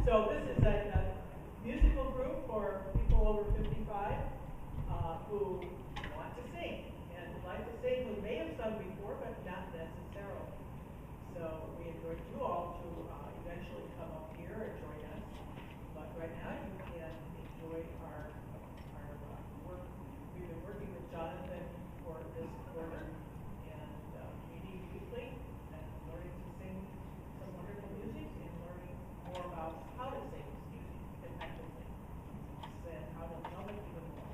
So this is a musical group for people over 55 who want to sing and who like to sing, who may have sung before, but not necessarily. So we encourage you all to eventually come up here and join us. But right now you can enjoy our work. We've been working with Jonathan for this quarter and meeting weekly and learning to sing some wonderful music and learning more about how to sing music effectively and how to love it even more.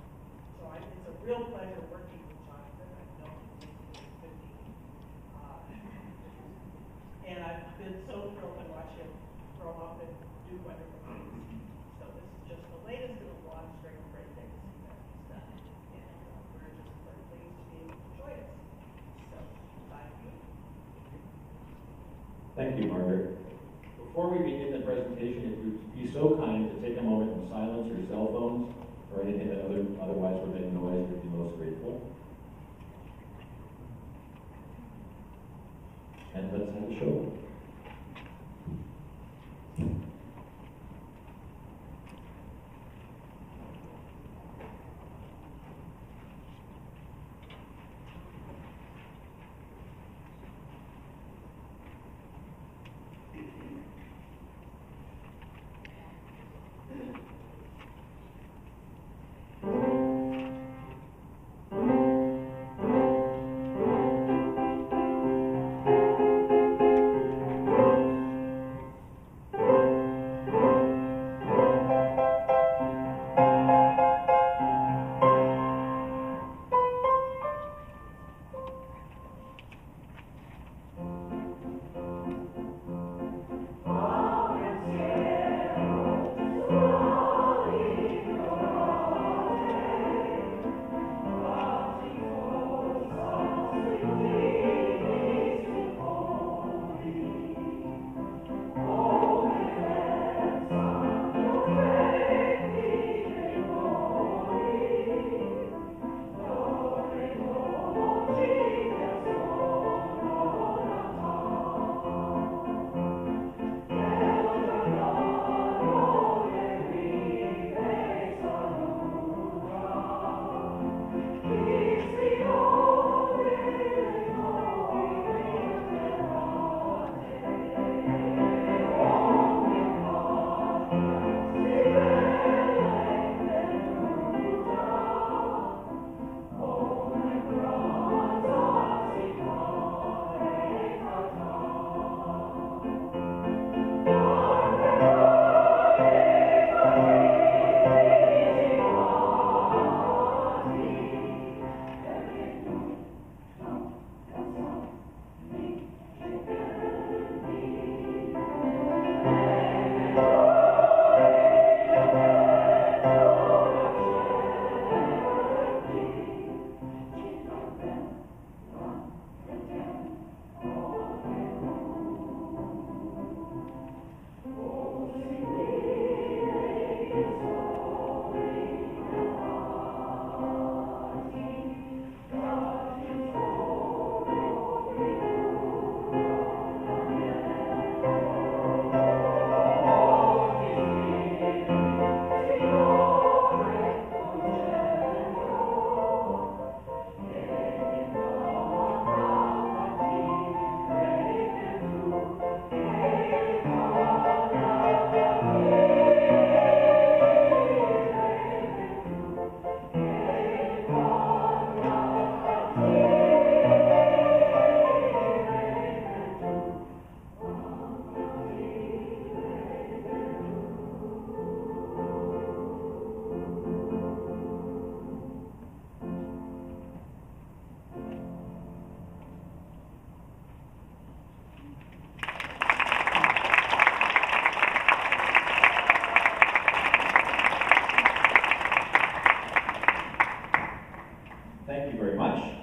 So it's a real pleasure working with Jonathan. I've known him since he was 15. And I've been so thrilled to watch him grow up and do wonderful things. So this is just the latest in a long string of great things that he's done. And we're just very pleased to be able to join us. So thank you. Thank you, Margaret. Before we begin the presentation, if you'd be so kind to take a moment and silence your cell phones or anything that otherwise would make noise, we'd be most grateful. And let's have a show.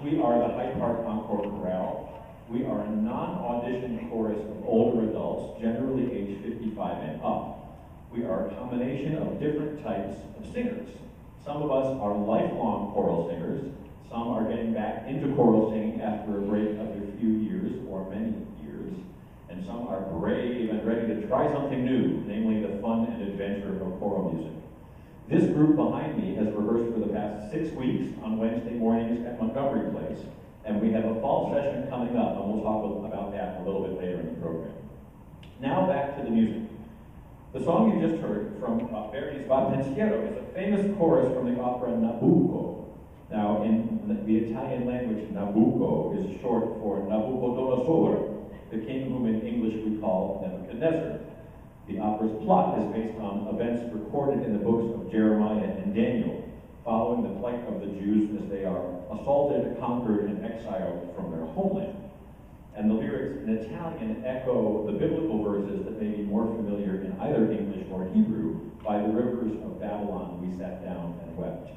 We are the Hyde Park Encore Chorale. We are a non-audition chorus of older adults, generally age 55 and up. We are a combination of different types of singers. Some of us are lifelong choral singers. Some are getting back into choral singing after a break of a few years or many years. And some are brave and ready to try something new, namely the fun This group behind me has rehearsed for the past 6 weeks on Wednesday mornings at Montgomery Place, and we have a fall session coming up, and we'll talk about that a little bit later in the program. Now back to the music. The song you just heard from Verdi's Pensiero is a famous chorus from the opera Nabucco. Now, in the Italian language, Nabucco is short for Nabucodonosor, the king whom in English we call Nebuchadnezzar. The opera's plot is based on events recorded in the books of Jeremiah and Daniel, following the plight of the Jews as they are assaulted, conquered, and exiled from their homeland. And the lyrics in Italian echo the biblical verses that may be more familiar in either English or Hebrew. By the rivers of Babylon we sat down and wept.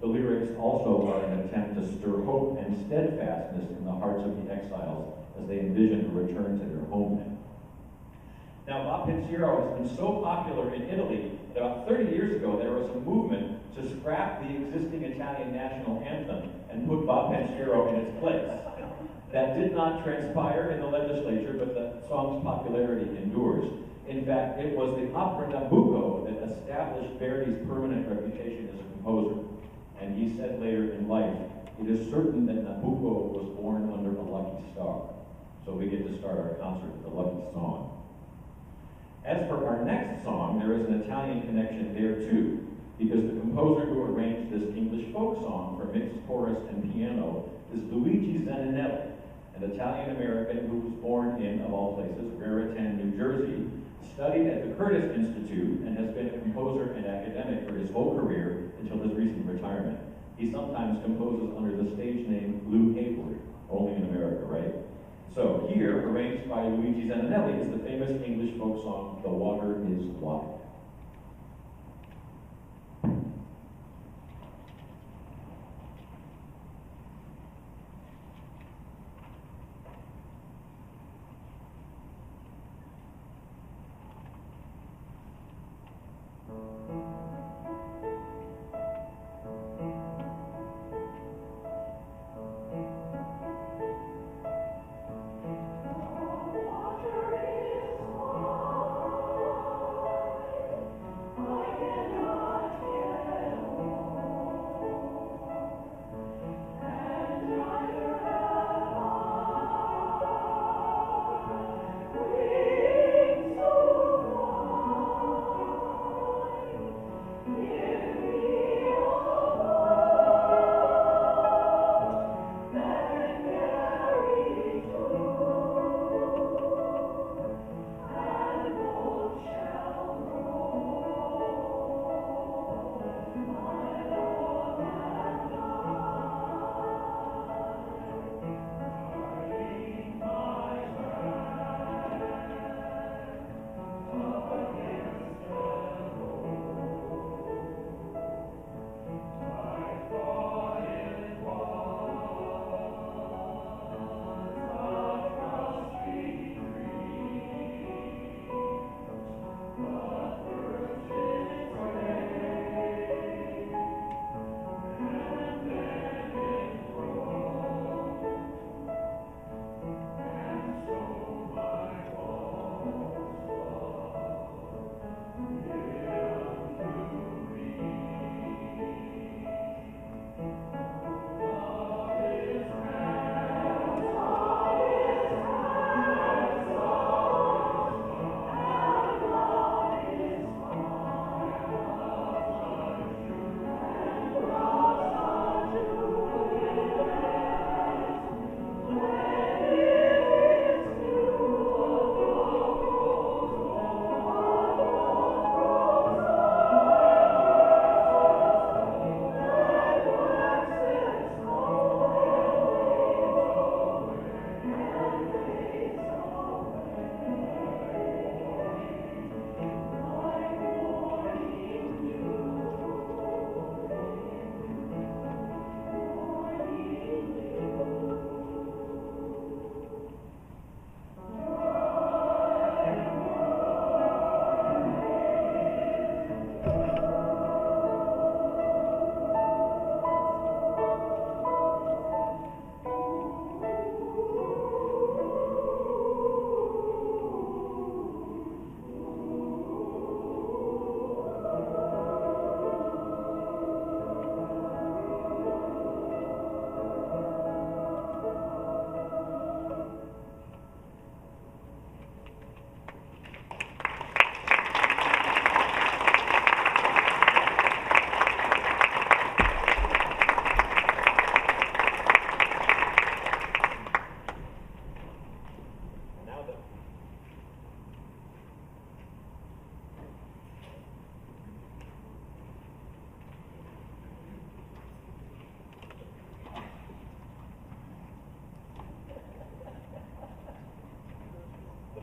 The lyrics also are an attempt to stir hope and steadfastness in the hearts of the exiles as they envision a return to their homeland. Now, Va Pensiero has been so popular in Italy that about 30 years ago there was a movement to scrap the existing Italian national anthem and put Va Pensiero in its place. That did not transpire in the legislature, but the song's popularity endures. In fact, it was the opera Nabucco that established Verdi's permanent reputation as a composer. And he said later in life, it is certain that Nabucco was born under a lucky star. So we get to start our concert with a lucky song. As for our next song, there is an Italian connection there too, because the composer who arranged this English folk song for mixed chorus and piano is Luigi Zaninelli, an Italian-American who was born in, of all places, Raritan, New Jersey, studied at the Curtis Institute, and has been a composer and academic for his whole career until his recent retirement. He sometimes composes under the stage name Lou Hayward, only in America, right? So here, arranged by Luigi Zaninelli, is the famous English folk song, The Water is Wide.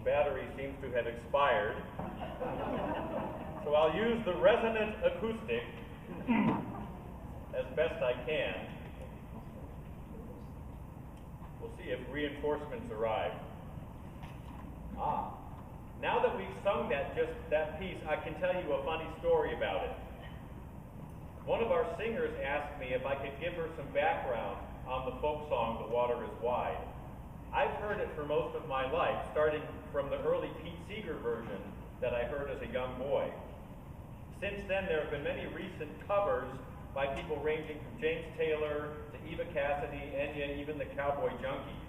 battery seems to have expired. So I'll use the resonant acoustic as best I can. We'll see if reinforcements arrive. Now that we've sung that piece, I can tell you a funny story about it. One of our singers asked me if I could give her some background on the folk song, The Water is Wide. I've heard it for most of my life, starting from the early Pete Seeger version that I heard as a young boy. Since then, there have been many recent covers by people ranging from James Taylor to Eva Cassidy, Enya, even the Cowboy Junkies.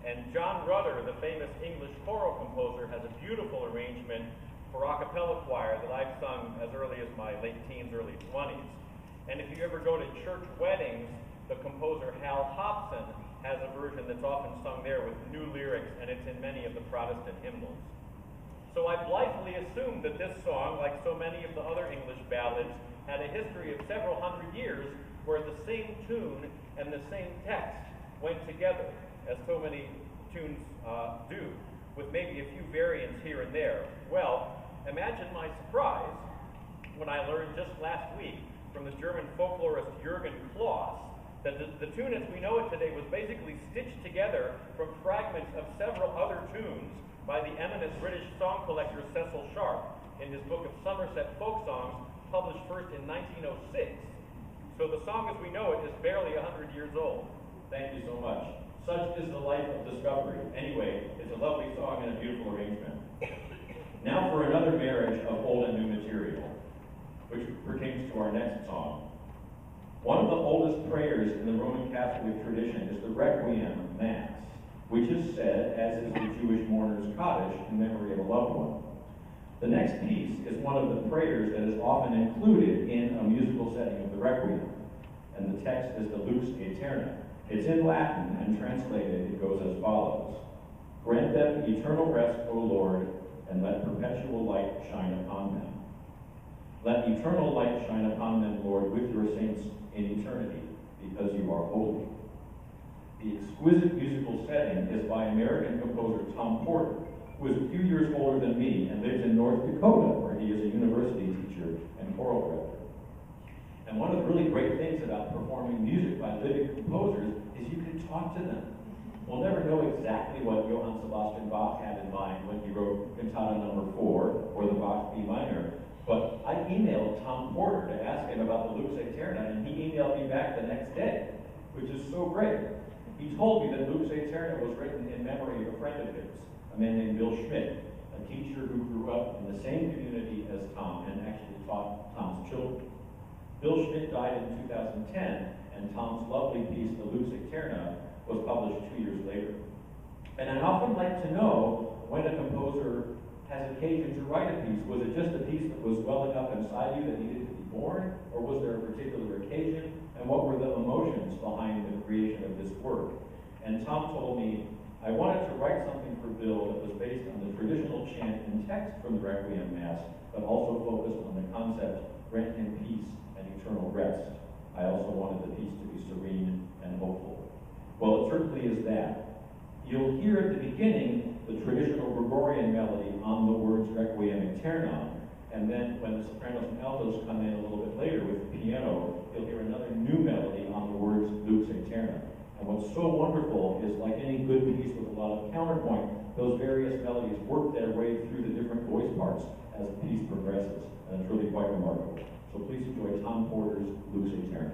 And John Rutter, the famous English choral composer, has a beautiful arrangement for a cappella choir that I've sung as early as my late teens, early 20s. And if you ever go to church weddings, the composer Hal Hobson has a version that's often sung there with new lyrics, and it's in many of the Protestant hymnals. So I blithely assumed that this song, like so many of the other English ballads, had a history of several hundred years where the same tune and the same text went together, as so many tunes do, with maybe a few variants here and there. Well, imagine my surprise when I learned just last week from the German folklorist Jürgen Kloss that the tune as we know it today was basically stitched together from fragments of several other tunes by the eminent British song collector Cecil Sharp in his book of Somerset Folk Songs, published first in 1906. So the song as we know it is barely 100 years old. Thank you so much. Such is the life of discovery. Anyway, it's a lovely song and a beautiful arrangement. Now for another marriage of old and new material, which pertains to our next song. One of the oldest prayers in the Roman Catholic tradition is the Requiem Mass, which is said, as is the Jewish mourner's Kaddish, in memory of a loved one. The next piece is one of the prayers that is often included in a musical setting of the Requiem, and the text is the Lux Aeterna. It's in Latin, and translated, it goes as follows. Grant them eternal rest, O Lord, and let perpetual light shine upon them. Let eternal light shine upon them, Lord, with your saints in eternity, because you are holy. The exquisite musical setting is by American composer Tom Porter, who is a few years older than me and lives in North Dakota, where he is a university teacher and choral director. And one of the really great things about performing music by living composers is you can talk to them. We'll never know exactly what Johann Sebastian Bach had in mind when he wrote Cantata No. 4 or the Bach B minor, but I emailed Tom Porter to ask him about the Lux Aeterna, and he emailed me back the next day, which is so great. He told me that Lux Aeterna was written in memory of a friend of his, a man named Bill Schmidt, a teacher who grew up in the same community as Tom and actually taught Tom's children. Bill Schmidt died in 2010, and Tom's lovely piece, the Lux Aeterna, was published 2 years later. And I'd often like to know when a composer has occasion to write a piece. Was it just a piece that was welling up inside you that needed to be born, or was there a particular occasion? And what were the emotions behind the creation of this work? And Tom told me, I wanted to write something for Bill that was based on the traditional chant and text from the Requiem Mass, but also focused on the concept, grant him peace and eternal rest. I also wanted the piece to be serene and hopeful. Well, it certainly is that. You'll hear at the beginning the traditional Gregorian melody on the words Requiem Aeterna, and then when the sopranos and altos come in a little bit later with the piano, you'll hear another new melody on the words Lux Aeterna. And what's so wonderful is, like any good piece with a lot of counterpoint, those various melodies work their way through the different voice parts as the piece progresses, and it's really quite remarkable. So please enjoy Tom Porter's Lux Aeterna.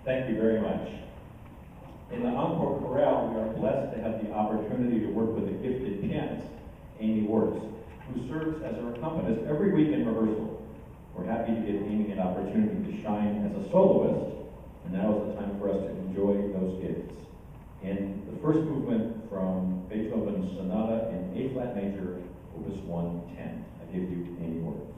Thank you very much. In the Encore Chorale, we are blessed to have the opportunity to work with a gifted pianist, Amy Wurtz, who serves as our accompanist every week in rehearsal. We're happy to give Amy an opportunity to shine as a soloist, and now is the time for us to enjoy those gifts. In the first movement from Beethoven's Sonata in A-flat major, Opus 110. I give you Amy Wurtz.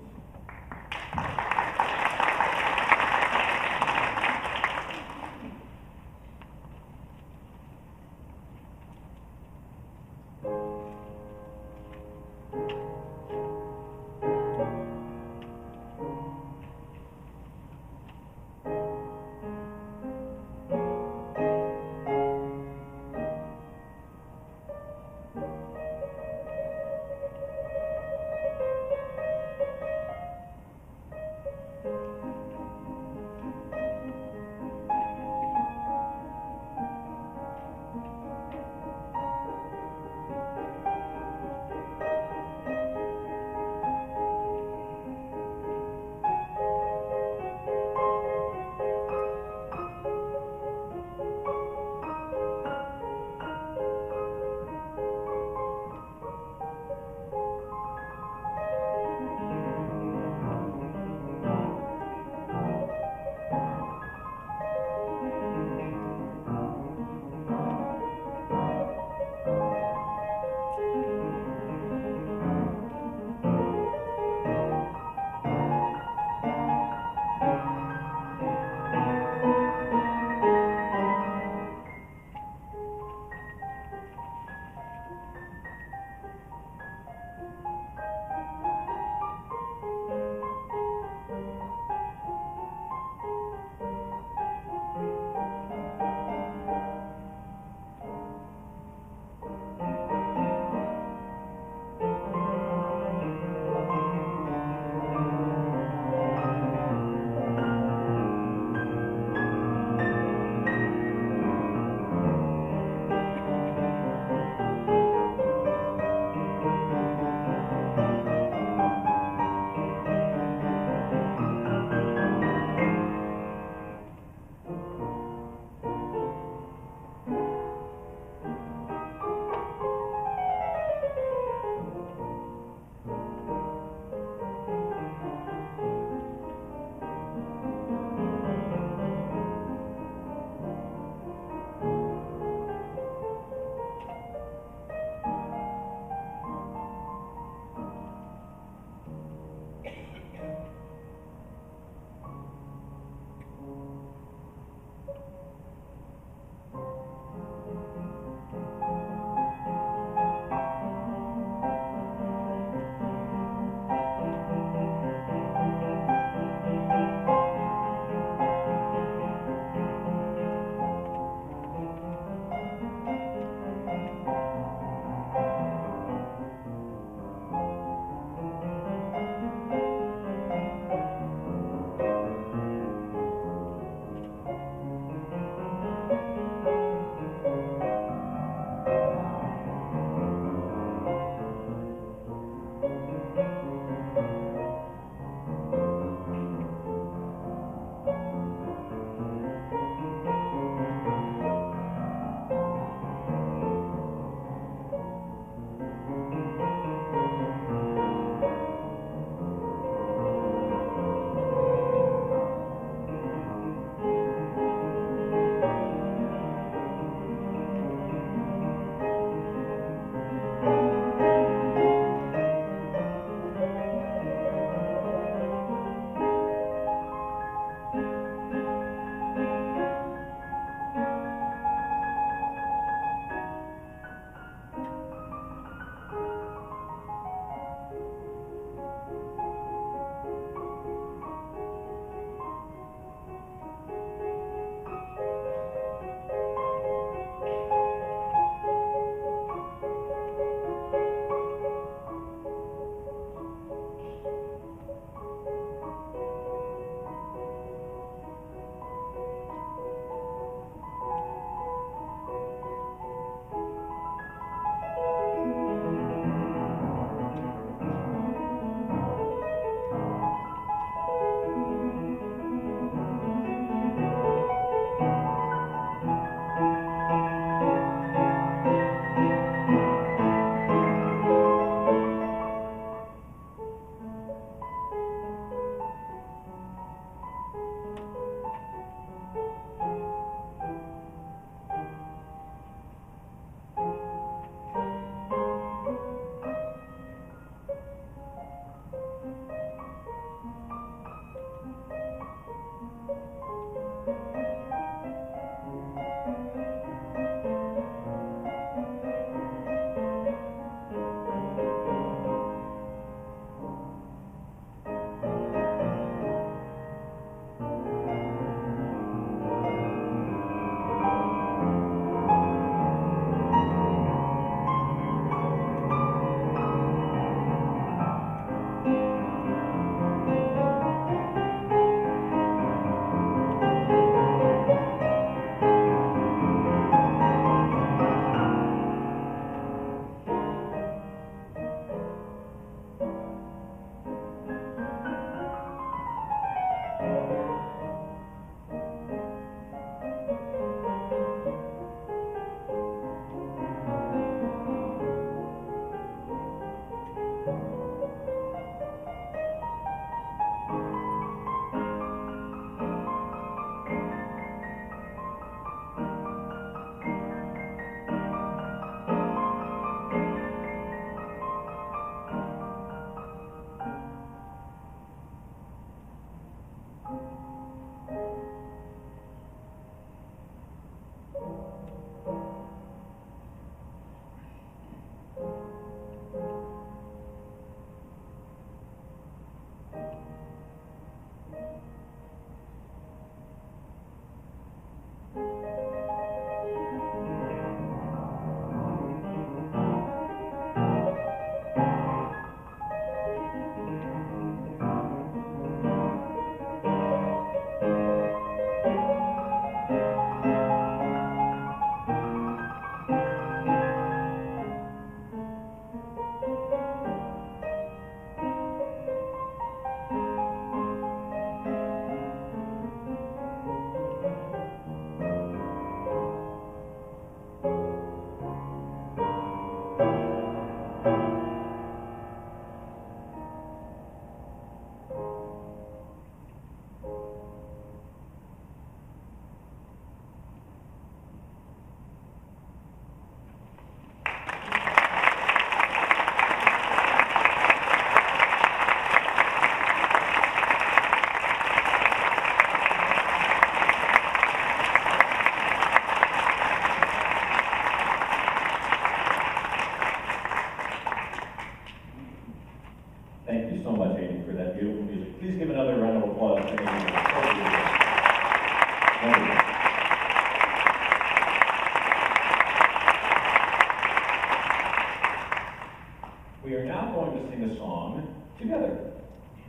We are now going to sing a song together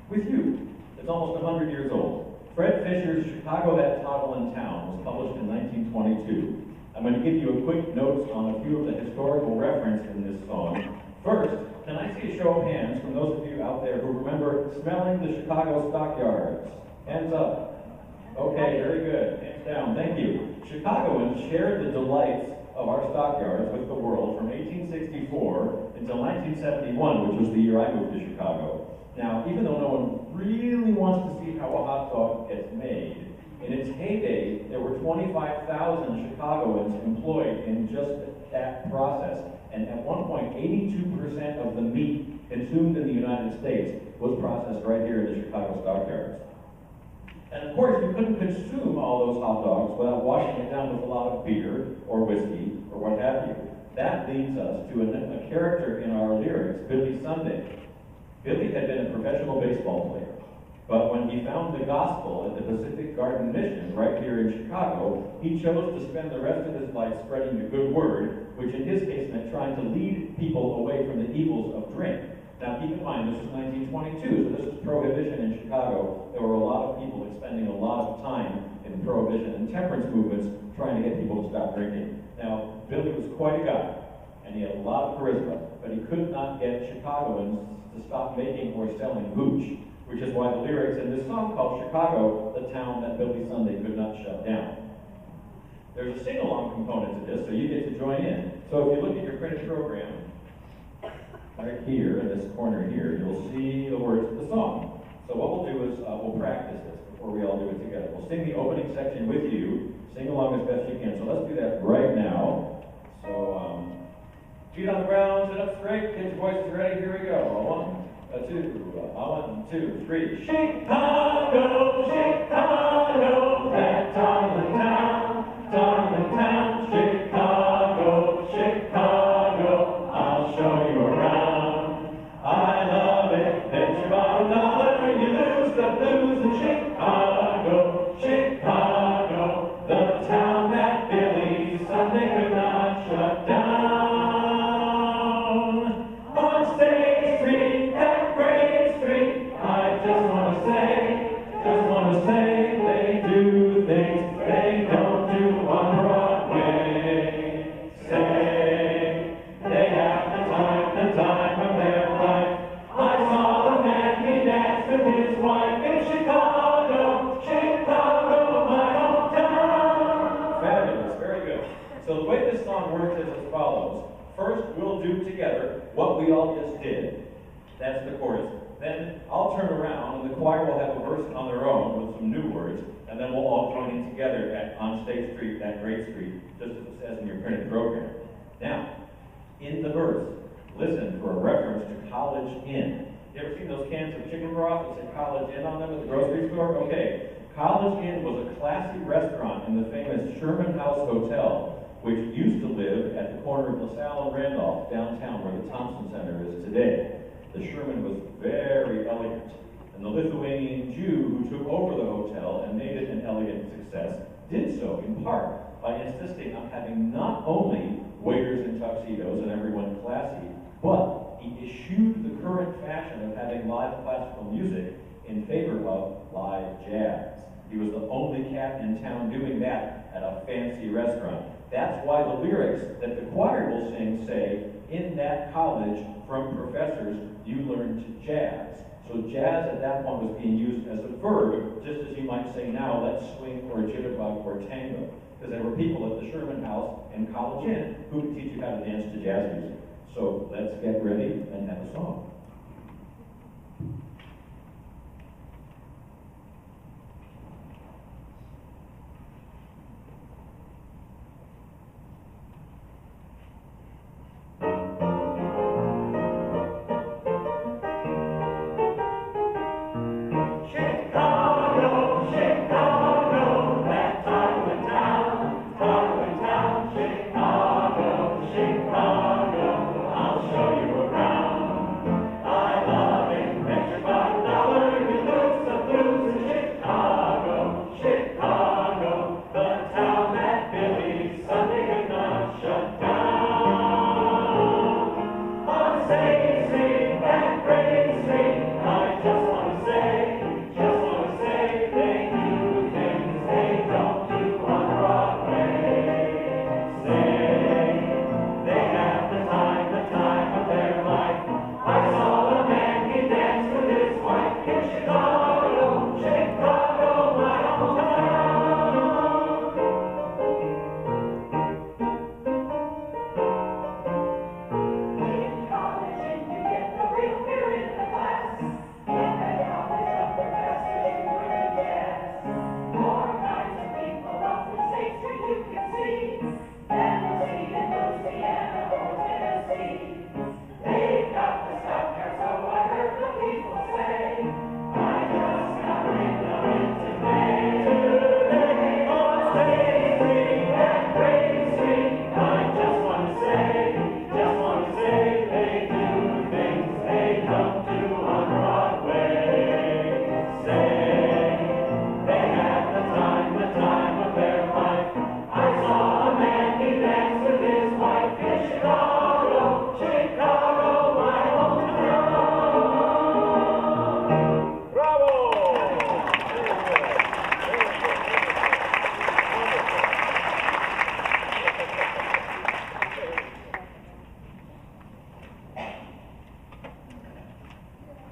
with you. It's almost 100 years old. Fred Fisher's Chicago at Toddlin Town was published in 1922. I'm going to give you a quick note on a few of the historical references in this song. First, can I see a show of hands from those of you out there who remember smelling the Chicago stockyards? Hands up. Okay, very good. Hands down. Thank you. Chicagoans shared the delights of our stockyards with the world from 1864 until 1971, which was the year I moved to Chicago. Now, even though no one really wants to see how a hot dog gets made, in its heyday, there were 25,000 Chicagoans employed in just that process. And at one point, 82% of the meat consumed in the United States was processed right here in the Chicago stockyards. And of course, you couldn't consume all those hot dogs without washing it down with a lot of beer or whiskey or what have you. That leads us to a character in our lyrics, Billy Sunday. Billy had been a professional baseball player, but when he found the gospel at the Pacific Garden Mission right here in Chicago, he chose to spend the rest of his life spreading the good word, which in his case meant trying to lead people away from the evils of drink. Now keep in mind, this is 1922, so this is Prohibition in Chicago. There were a lot of people expending a lot of time in Prohibition and temperance movements trying to get people to stop drinking. Now, Billy was quite a guy, and he had a lot of charisma, but he could not get Chicagoans to stop making or selling hooch, which is why the lyrics in this song called Chicago, the town that Billy Sunday could not shut down. There's a sing-along component to this, so you get to join in. So if you look at your printed program, right here in this corner here, you'll see the words of the song. So what we'll do is we'll practice this before we all do it together. We'll sing the opening section with you, sing along as best you can. So let's do that right now. So feet on the ground, sit up straight, get your voices ready, here we go. 1, 2, 1, 2, 3. Chicago, Chicago, that song works as follows. First, we'll do together what we all just did. That's the chorus. Then I'll turn around and the choir will have a verse on their own with some new words, and then we'll all join in together on State Street, that great street, just as it says in your printed program. Now, in the verse, listen for a reference to College Inn. You ever seen those cans of chicken broth that say College Inn on them at the grocery store? Okay. College Inn was a classy restaurant in the famous Sherman House Hotel, which used to live at the corner of LaSalle and Randolph, downtown where the Thompson Center is today. The Sherman was very elegant, and the Lithuanian Jew who took over the hotel and made it an elegant success did so in part by insisting on having not only waiters in tuxedos and everyone classy, but he eschewed the current fashion of having live classical music in favor of live jazz. He was the only cat in town doing that at a fancy restaurant. That's why the lyrics that the choir will sing say, in that college, from professors, you learned jazz. So jazz at that point was being used as a verb, just as you might say now, let's swing or jitterbug or tango. Because there were people at the Sherman House and College Inn who could teach you how to dance to jazz music. So let's get ready and have a song.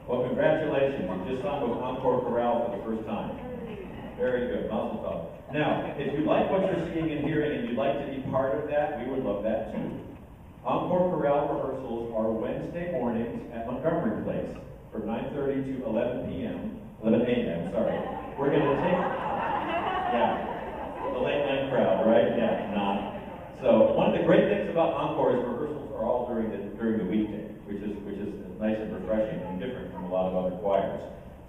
Well, congratulations. You just sung with Encore Chorale for the first time. Very good. Mazel tov. Now, if you like what you're seeing and hearing and you'd like to be part of that, we would love that too. Encore Chorale rehearsals are Wednesday mornings at Montgomery Place from 9:30 to 11 a.m., sorry. We're going to take, the late night crowd, right? Yeah, not. So one of the great things about Encore is rehearsals are all during the weekday, which is nice and refreshing and different from a lot of other choirs.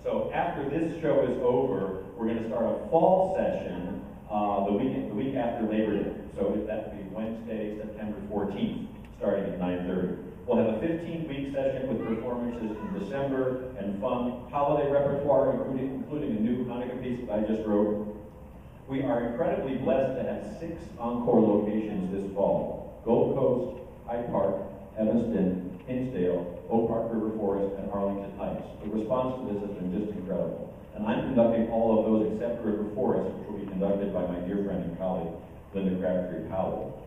So after this show is over, we're going to start a fall session the week after Labor Day. So that would be Wednesday, September 14th, starting at 9:30. We'll have a 15-week session with performances in December and fun holiday repertoire, including a new Hanukkah piece that I just wrote. We are incredibly blessed to have 6 encore locations this fall: Gold Coast, Hyde Park, Evanston, Hinsdale, Oak Park River Forest, and Arlington Heights. The response to this has been just incredible. And I'm conducting all of those except River Forest, which will be conducted by my dear friend and colleague, Linda Crabtree Powell.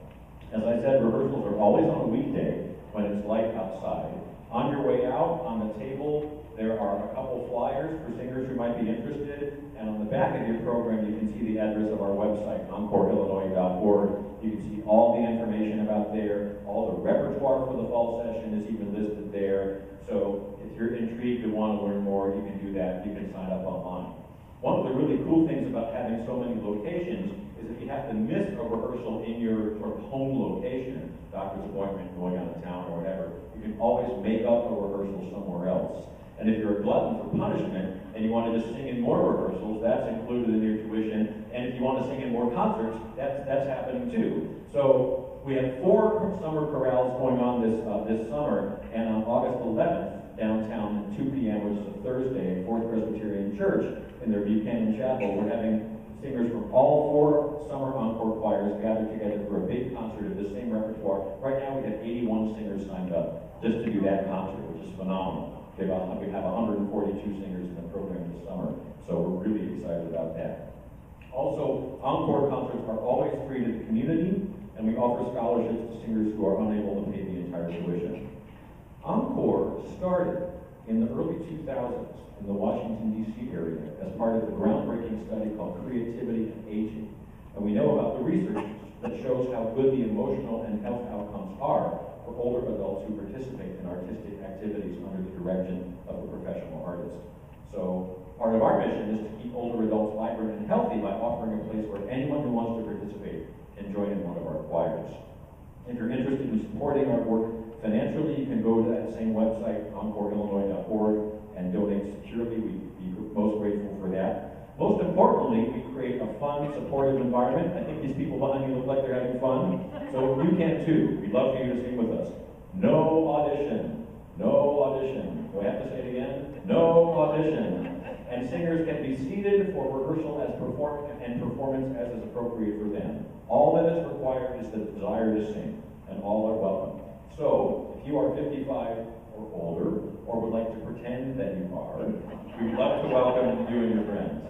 As I said, rehearsals are always on a weekday when it's light outside. On your way out, on the table There are a couple flyers for singers who might be interested, and on the back of your program you can see the address of our website, encoreillinois.org. You can see all the information about there. All the repertoire for the fall session is even listed there. So if you're intrigued and want to learn more, you can do that. You can sign up online. One of the really cool things about having so many locations is if you have to miss a rehearsal in your sort of home location, doctor's appointment, going out of town or whatever, you can always make up a rehearsal somewhere else. And if you're a glutton for punishment and you want to just sing in more rehearsals, that's included in your tuition. And if you want to sing in more concerts, that's happening too. So we have 4 summer chorales going on this summer, and on August 11th, downtown at 2 p.m., which is a Thursday, at Fourth Presbyterian Church in their Buchanan Chapel, we're having singers from all 4 summer encore choirs gathered together for a big concert of the same repertoire. Right now we have 81 singers signed up just to do that concert, which is phenomenal. We have 142 singers in the program this summer, so we're really excited about that. Also, encore concerts are always free to the community, and we offer scholarships to singers who are unable to pay the entire tuition. Encore started in the early 2000s in the Washington, D.C. area as part of the groundbreaking study called Creativity and Aging. And we know about the research that shows how good the emotional and health outcomes are for older adults who participate in artistic activities under the direction of a professional artist. So part of our mission is to keep older adults vibrant and healthy by offering a place where anyone who wants to participate can join in one of our choirs. If you're interested in supporting our work financially, you can go to that same website, encoreillinois.org, and donate securely. We'd be most grateful for that. Most importantly, we create a fun, supportive environment. I think these people behind you look like they're having fun, so you can too. We'd love for you to sing with us. No audition. No audition. Do I have to say it again? No audition. And singers can be seated for rehearsal and performance as is appropriate for them. All that is required is the desire to sing, and all are welcome. So, if you are 55 or older, or would like to pretend that you are, we'd love to welcome you and your friends.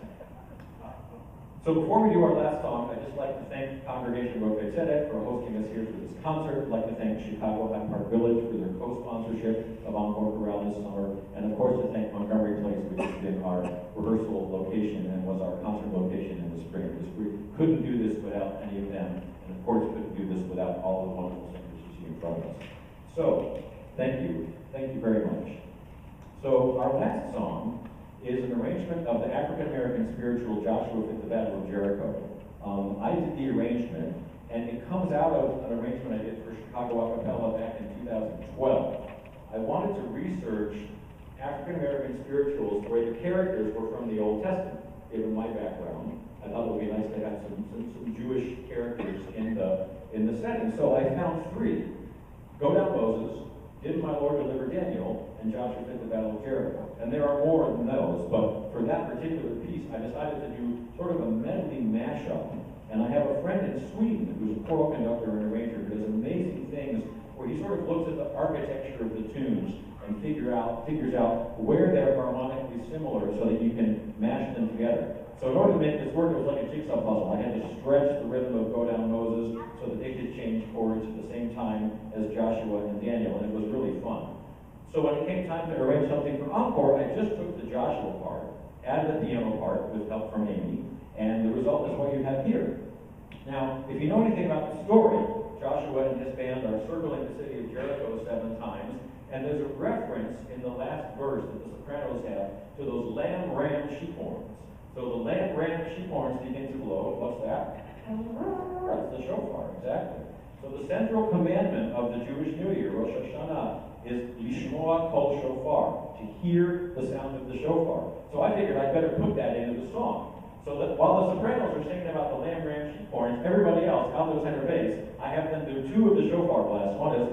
So before we do our last song, I'd just like to thank Congregation Rodfei Zedek for hosting us here for this concert. I'd like to thank Chicago Hyde Park Village for their co-sponsorship of Encore Chorale this summer, and of course to thank Montgomery Place, which has been our rehearsal location and was our concert location in the spring. We couldn't do this without any of them, and of course couldn't do this without all the wonderful singers you see in front of us. So, thank you very much. So our last song is an arrangement of the African-American spiritual Joshua Fit the Battle of Jericho. I did the arrangement, and it comes out of an arrangement I did for Chicago a cappella back in 2012. I wanted to research African-American spirituals where the characters were from the Old Testament, given my background. I thought it would be nice to have some Jewish characters in the setting. So I found 3. Go Down Moses, Did My Lord Deliver Daniel, and Joshua Fit the Battle of Jericho. And there are more than those, but for that particular piece, I decided to do sort of a medley mashup. And I have a friend in Sweden who's a choral conductor and arranger who does amazing things where he sort of looks at the architecture of the tunes and figures out where they're harmonically similar so that you can mash them together. So in order to make this work, it was like a jigsaw puzzle. I had to stretch the rhythm of Go Down Moses so that they could change chords at the same time as Joshua and Daniel, and it was really fun. So when it came time to arrange something for Encore, I just took the Joshua part, added the piano part with help from Amy, and the result is what you have here. Now, if you know anything about the story, Joshua and his band are circling the city of Jericho 7 times, and there's a reference in the last verse that the sopranos have to those lamb, ram, sheep horns. So the lamb, ram, sheep horns begin to blow. What's that? That's the shofar, exactly. So the central commandment of the Jewish New Year, Rosh Hashanah, is Lishmoa Kol Shofar, to hear the sound of the shofar. So I figured I'd better put that into the song. So that while the sopranos are singing about the lamb, ram, sheep horns, everybody else, alto, tenor, bass, I have them do 2 of the shofar blasts. One is,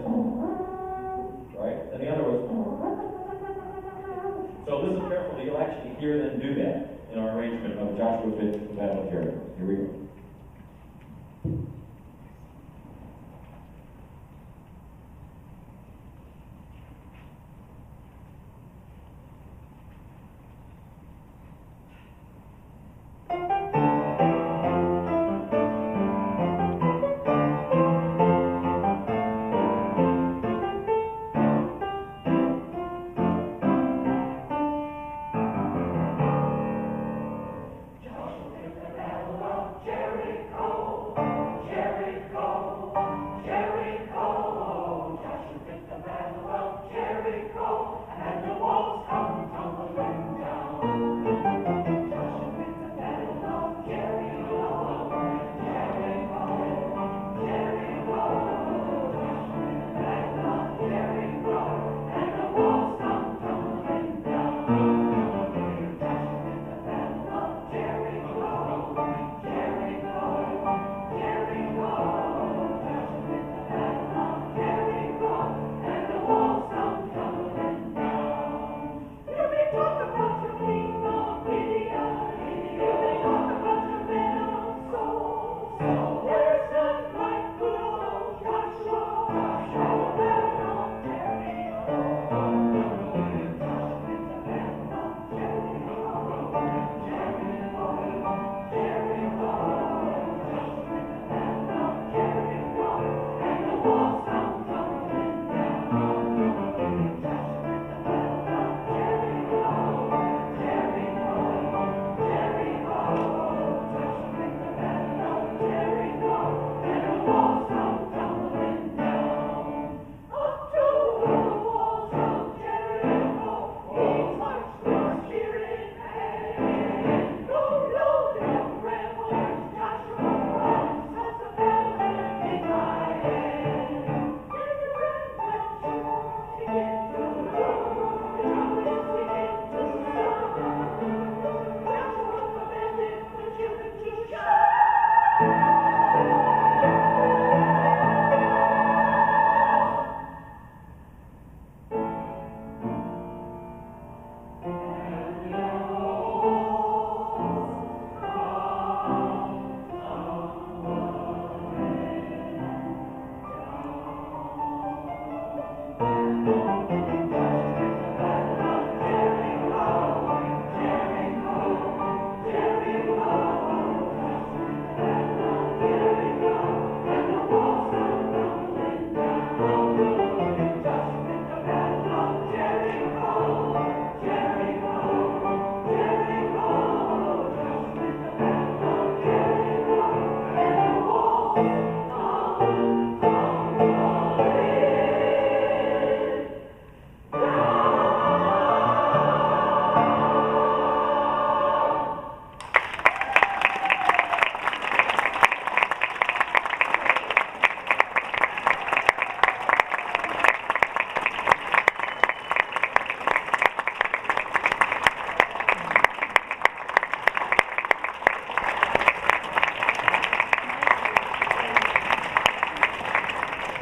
right? And the other was, so listen carefully, you'll actually hear them do that in our arrangement of Joshua Fit the Battle of Jericho. Here we go.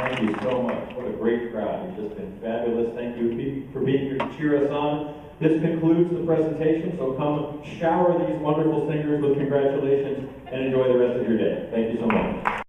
Thank you so much. What a great crowd. You've just been fabulous. Thank you for being here to cheer us on. This concludes the presentation, so come shower these wonderful singers with congratulations and enjoy the rest of your day. Thank you so much.